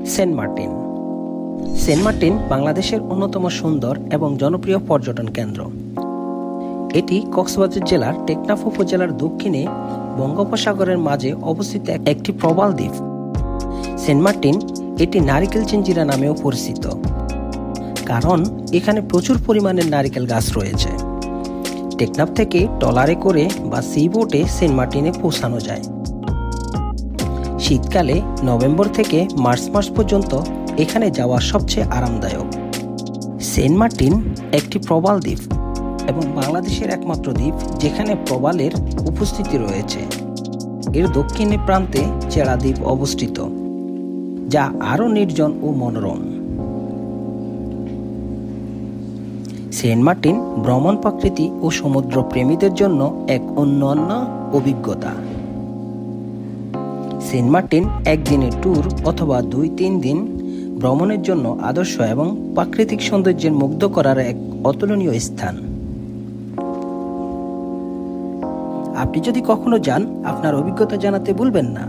Saint Martin. Saint Martin বাংলাদেশের অন্যতম সুন্দর এবং জনপ্রিয় পর্যটন কেন্দ্র। এটি কক্সবাজার জেলার টেকনাফ উপজেলার দক্ষিণে বঙ্গোপসাগরের মাঝে অবস্থিত একটি প্রবাল দ্বীপ। সেন্ট মার্টিন এটি নারিকেল জিঞ্জিরা নামেও পরিচিত, কারণ এখানে প্রচুর পরিমাণে নারিকেল গাছ রয়েছে। টেকনাফ থেকে ট্রলারে করে বা সি বোটে সেন্ট মার্টিনে পৌঁছানো যায়। শীতকালে নভেম্বর থেকে মার্চ মাস পর্যন্ত এখানে যাওয়া সবচেয়ে আরামদায়ক। সেন্ট মার্টিন একটি প্রবাল দ্বীপ এবং বাংলাদেশের একমাত্র দ্বীপ যেখানে প্রবালের উপস্থিতি রয়েছে। এর দক্ষিণে প্রান্তে চেড়া দ্বীপ অবস্থিত, যা আরও নির্জন ও মনোরম। সেন্ট মার্টিন ভ্রমণ প্রকৃতি ও সমুদ্র প্রেমীদের জন্য এক অনন্য অভিজ্ঞতা। সেন্ট মার্টিন একদিনের ট্যুর অথবা 2-3 দিন ভ্রমণের জন্য আদর্শ এবং প্রাকৃতিক সৌন্দর্যের মুগ্ধ করার এক অতুলনীয় স্থান। আপনি যদি কখনো যান, আপনার অভিজ্ঞতা জানাতে ভুলবেন না।